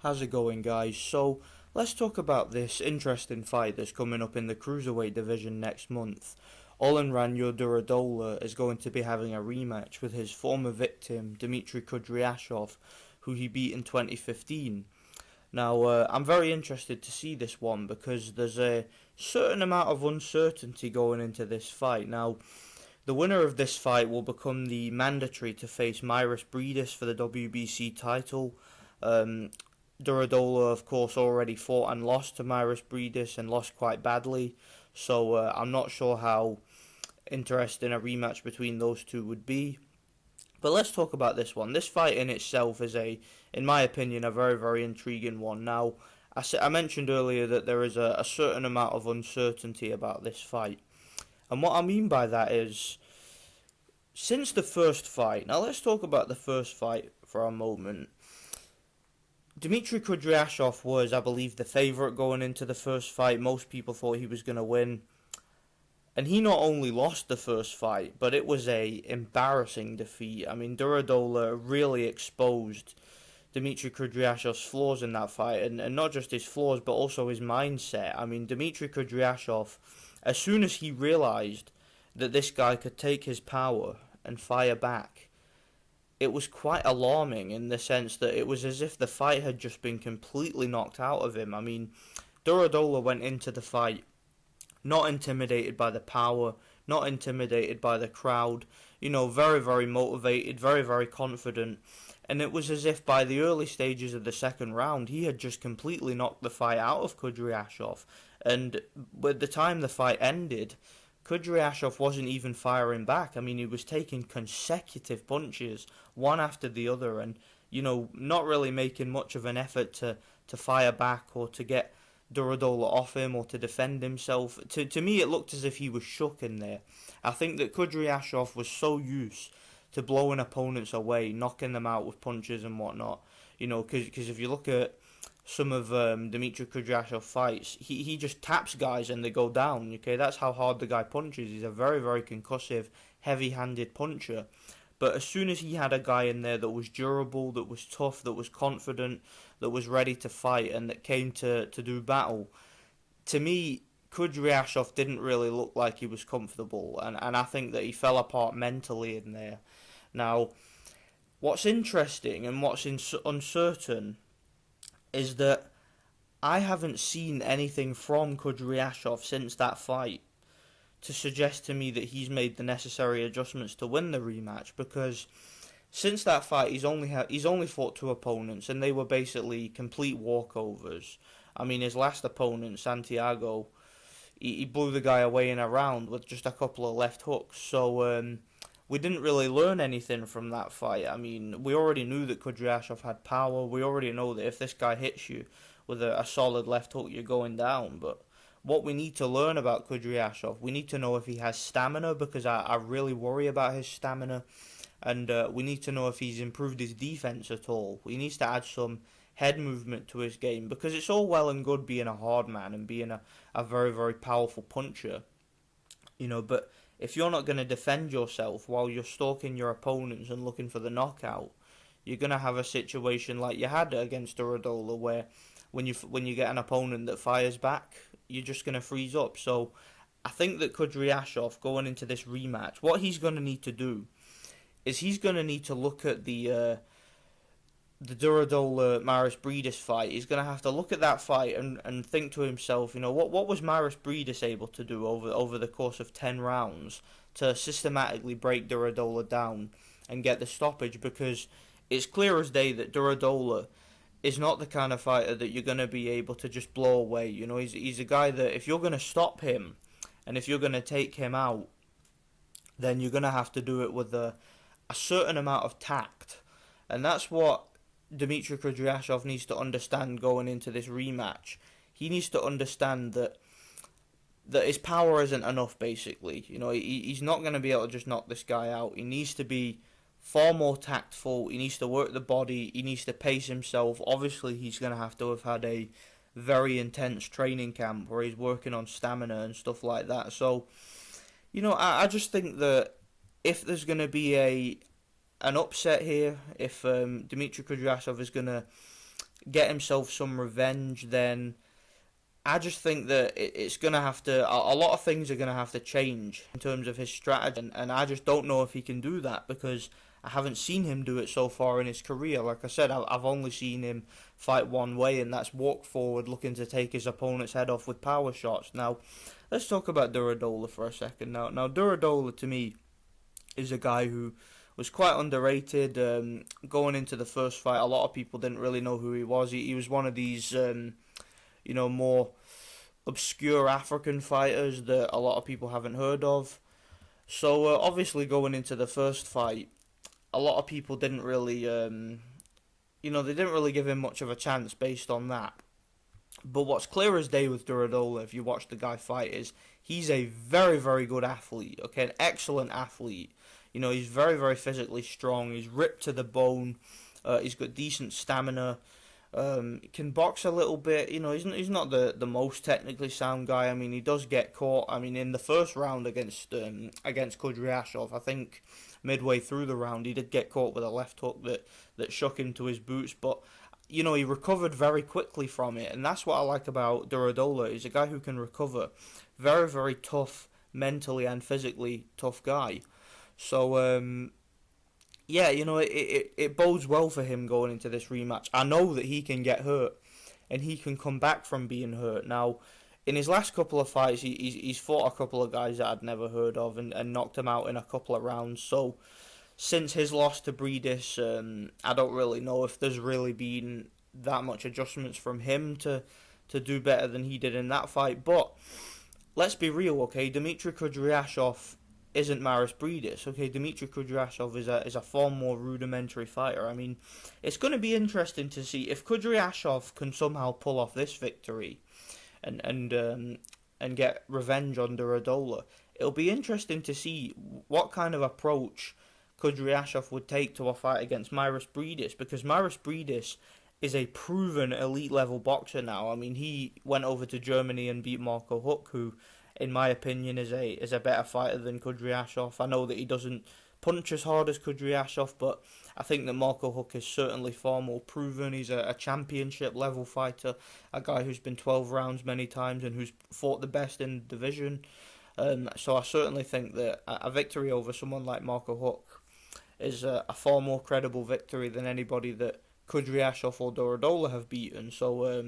How's it going, guys? So, let's talk about this interesting fight that's coming up in the cruiserweight division next month. Olanrewaju Durodola is going to be having a rematch with his former victim, Dmitry Kudryashov, who he beat in 2015. Now, I'm very interested to see this one because there's a certain amount of uncertainty going into this fight. Now, the winner of this fight will become the mandatory to face Myris Breedis for the WBC title. Durodola, of course, already fought and lost to Myris Breedis and lost quite badly, so I'm not sure how interesting a rematch between those two would be. But let's talk about this one. This fight in itself is, in my opinion, a very, very intriguing one. Now, I mentioned earlier that there is a certain amount of uncertainty about this fight. And what I mean by that is, since the first fight, now let's talk about the first fight for a moment. Dmitry Kudryashov was, I believe, the favourite going into the first fight. Most people thought he was going to win. And he not only lost the first fight, but it was a embarrassing defeat. I mean, Durodola really exposed Dmitry Kudryashov's flaws in that fight. And not just his flaws, but also his mindset. I mean, Dmitry Kudryashov, as soon as he realised that this guy could take his power and fire back, it was quite alarming in the sense that it was as if the fight had just been completely knocked out of him. I mean, Durodola went into the fight not intimidated by the power, not intimidated by the crowd, very, very motivated, very, very confident. And it was as if by the early stages of the second round, he had just completely knocked the fight out of Kudryashov. And by the time the fight ended, Kudryashov wasn't even firing back. I mean, he was taking consecutive punches, one after the other, and, not really making much of an effort to fire back or to get Durodola off him or to defend himself. To me, it looked as if he was shook in there. I think that Kudryashov was so used to blowing opponents away, knocking them out with punches and whatnot, because if you look at some of Dmitry Kudryashov fights, he just taps guys and they go down, okay? That's how hard the guy punches. He's a very, very concussive, heavy-handed puncher. But as soon as he had a guy in there that was durable, that was tough, that was confident, that was ready to fight, and that came to do battle, to me, Kudryashov didn't really look like he was comfortable, and I think that he fell apart mentally in there. Now, what's interesting and what's uncertain is that I haven't seen anything from Kudryashov since that fight to suggest to me that he's made the necessary adjustments to win the rematch, because since that fight he's only fought two opponents and they were basically complete walkovers. I mean, his last opponent, Santiago, he blew the guy away in a round with just a couple of left hooks, so we didn't really learn anything from that fight. I mean, we already knew that Kudryashov had power. We already know that if this guy hits you with a solid left hook, you're going down. But what we need to learn about Kudryashov, we need to know if he has stamina, because I really worry about his stamina. And we need to know if he's improved his defense at all. He needs to add some head movement to his game, because it's all well and good being a hard man and being a very, very powerful puncher. But if you're not going to defend yourself while you're stalking your opponents and looking for the knockout, you're going to have a situation like you had against Durodola, where when you get an opponent that fires back, you're just going to freeze up. So I think that Kudryashov, going into this rematch, what he's going to need to do is he's going to need to look at the Durodola Myris Breedis fight. He's going to have to look at that fight and think to himself, what was Myris Breedis able to do over the course of 10 rounds to systematically break Durodola down and get the stoppage? Because it's clear as day that Durodola is not the kind of fighter that you're going to be able to just blow away. He's a guy that if you're going to stop him and if you're going to take him out, then you're going to have to do it with a certain amount of tact. And that's what Dmitry Kudryashov needs to understand going into this rematch. He needs to understand that his power isn't enough, basically. He's not going to be able to just knock this guy out. He needs to be far more tactful. He needs to work the body. He needs to pace himself. Obviously, he's going to have had a very intense training camp where he's working on stamina and stuff like that. So, I just think that if there's going to be an upset here, if Dmitry Kudryashov is going to get himself some revenge, then I just think that it's going to have to, a lot of things are going to have to change in terms of his strategy, and I just don't know if he can do that because I haven't seen him do it so far in his career. Like I said, I've only seen him fight one way, and that's walk forward looking to take his opponent's head off with power shots. Now, let's talk about Durodola for a second. Now Durodola to me is a guy who was quite underrated. Going into the first fight, a lot of people didn't really know who he was. He was one of these, more obscure African fighters that a lot of people haven't heard of. So obviously going into the first fight, a lot of people didn't really, they didn't really give him much of a chance based on that. But what's clear as day with Durodola, if you watch the guy fight, is he's a very, very good athlete. Okay, an excellent athlete. He's very, very physically strong. He's ripped to the bone. He's got decent stamina. Can box a little bit. He's not the most technically sound guy. I mean, he does get caught. I mean, in the first round against Kudryashov, I think midway through the round, he did get caught with a left hook that shook him to his boots. But he recovered very quickly from it, and that's what I like about Durodola. He's a guy who can recover. Very, very tough, mentally and physically tough guy. So, it bodes well for him going into this rematch. I know that he can get hurt, and he can come back from being hurt. Now, in his last couple of fights, he's fought a couple of guys that I'd never heard of and knocked him out in a couple of rounds. So, since his loss to Breedis, I don't really know if there's really been that much adjustments from him to do better than he did in that fight. But let's be real, okay? Dmitry Kudryashov isn't Maris Breedis, okay? Dmitry Kudryashov is a far more rudimentary fighter. I mean, it's going to be interesting to see if Kudryashov can somehow pull off this victory and get revenge on Durodola. It'll be interesting to see what kind of approach Kudryashov would take to a fight against Maris Breedis, because Maris Breedis is a proven elite level boxer now. I mean, he went over to Germany and beat Marco Huck, who, in my opinion, is a better fighter than Kudryashov. I know that he doesn't punch as hard as Kudryashov, but I think that Marco Huck is certainly far more proven. He's a championship level fighter, a guy who's been 12 rounds many times and who's fought the best in the division. So I certainly think that a victory over someone like Marco Huck is a far more credible victory than anybody that Kudryashov or Durodola have beaten. So,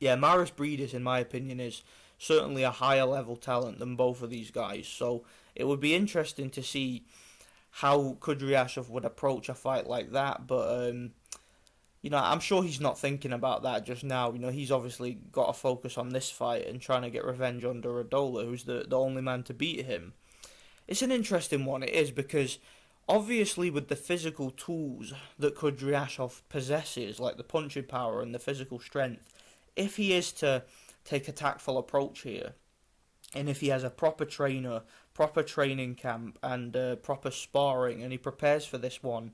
Maris Breedis, in my opinion, is certainly a higher level talent than both of these guys. So it would be interesting to see how Kudryashov would approach a fight like that. But, I'm sure he's not thinking about that just now. He's obviously got to focus on this fight and trying to get revenge on Durodola, who's the only man to beat him. It's an interesting one, it is, because obviously with the physical tools that Kudryashov possesses, like the punching power and the physical strength, if he is to take a tactful approach here, and if he has a proper trainer, proper training camp, and proper sparring, and he prepares for this one,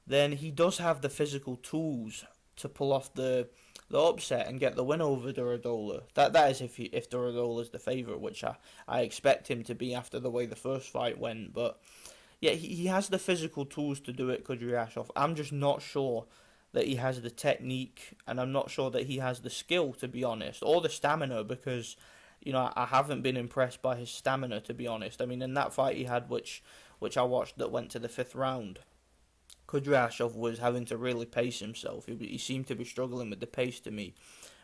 then he does have the physical tools to pull off the upset and get the win over Durodola. That is if Durodola is the favourite, which I expect him to be after the way the first fight went. But yeah, he has the physical tools to do it, Kudryashov. I'm just not sure that he has the technique, and I'm not sure that he has the skill, to be honest, or the stamina, because I haven't been impressed by his stamina, to be honest. I mean, in that fight he had, which I watched, that went to the 5th round, Kudryashov was having to really pace himself. He seemed to be struggling with the pace to me,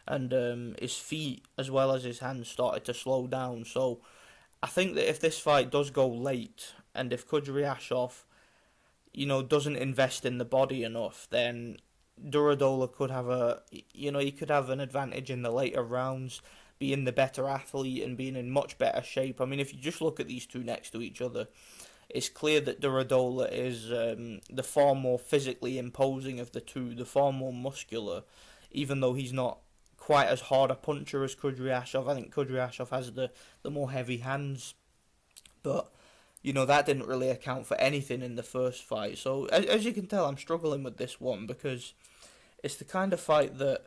and his feet as well as his hands started to slow down. So I think that if this fight does go late, and if Kudryashov, doesn't invest in the body enough, then Durodola could have he could have an advantage in the later rounds, being the better athlete and being in much better shape. I mean, if you just look at these two next to each other, it's clear that Durodola is the far more physically imposing of the two, the far more muscular, even though he's not quite as hard a puncher as Kudryashov. I think Kudryashov has the more heavy hands, but that didn't really account for anything in the first fight. So, as you can tell, I'm struggling with this one, because it's the kind of fight that,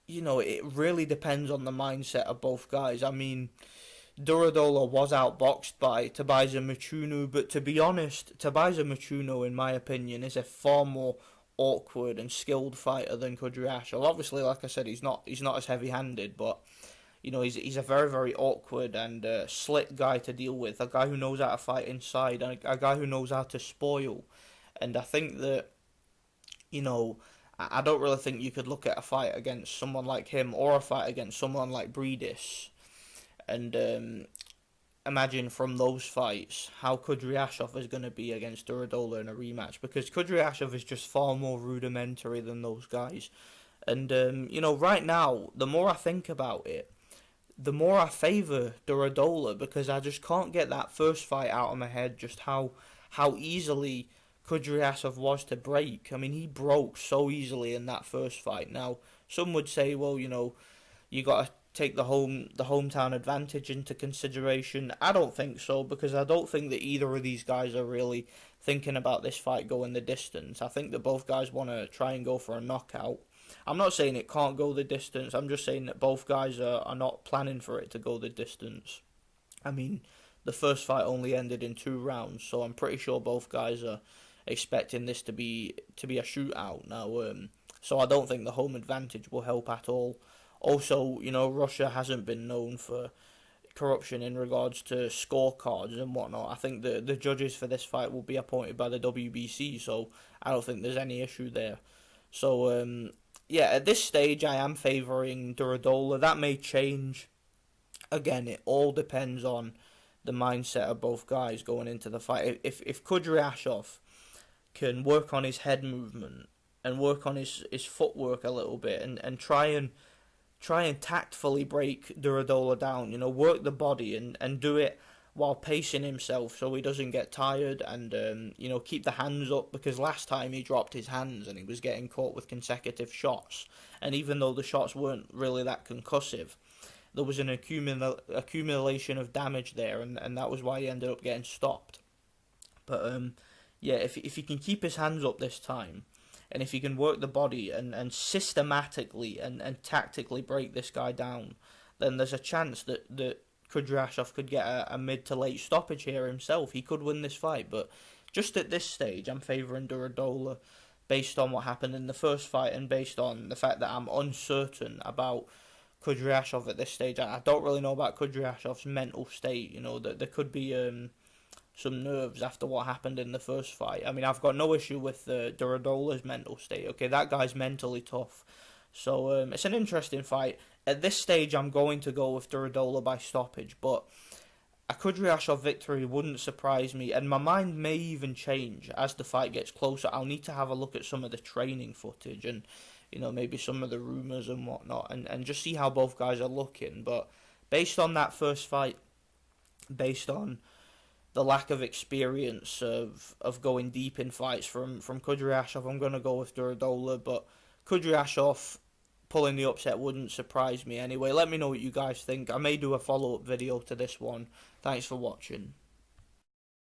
it really depends on the mindset of both guys. I mean, Durodola was outboxed by Tabaisa Michunu, but to be honest, Tabaisa Michunu, in my opinion, is a far more awkward and skilled fighter than Kudryashov. Obviously, like I said, he's not as heavy-handed, but he's a very, very awkward and slick guy to deal with. A guy who knows how to fight inside, and a guy who knows how to spoil. And I think that I don't really think you could look at a fight against someone like him or a fight against someone like Breedis and imagine from those fights how Kudryashov is going to be against Durodola in a rematch, because Kudryashov is just far more rudimentary than those guys. And, right now, the more I think about it, the more I favour Durodola, because I just can't get that first fight out of my head, just how easily Kudryashov was to break. I mean, he broke so easily in that first fight. Now, some would say, well, you got to take the hometown advantage into consideration. I don't think so, because I don't think that either of these guys are really thinking about this fight going the distance. I think that both guys want to try and go for a knockout. I'm not saying it can't go the distance. I'm just saying that both guys are not planning for it to go the distance. I mean, the first fight only ended in 2 rounds, so I'm pretty sure both guys are expecting this to be a shootout now. So I don't think the home advantage will help at all. Also, Russia hasn't been known for corruption in regards to scorecards and whatnot. I think the judges for this fight will be appointed by the WBC, so I don't think there's any issue there. So, at this stage, I am favouring Durodola. That may change. Again, it all depends on the mindset of both guys going into the fight. If Kudryashov can work on his head movement and work on his footwork a little bit and try and tactfully break Durodola down, work the body and do it while pacing himself so he doesn't get tired, and keep the hands up, because last time he dropped his hands and he was getting caught with consecutive shots, and even though the shots weren't really that concussive, there was an accumulation of damage there, and that was why he ended up getting stopped. But if he can keep his hands up this time, and if he can work the body and systematically and tactically break this guy down, then there's a chance that Kudryashov could get a mid to late stoppage here himself. He could win this fight, but just at this stage, I'm favouring Durodola based on what happened in the first fight and based on the fact that I'm uncertain about Kudryashov at this stage. I don't really know about Kudryashov's mental state, that there could be some nerves after what happened in the first fight. I mean, I've got no issue with Durodola's mental state. Okay, that guy's mentally tough. So it's an interesting fight. At this stage, I'm going to go with Durodola by stoppage, but a Kudryashov victory wouldn't surprise me, and my mind may even change as the fight gets closer. I'll need to have a look at some of the training footage and, maybe some of the rumours and whatnot, and just see how both guys are looking. But based on that first fight, based on the lack of experience of going deep in fights from Kudryashov, I'm going to go with Durodola, but Kudryashov pulling the upset wouldn't surprise me anyway. Let me know what you guys think. I may do a follow-up video to this one. Thanks for watching.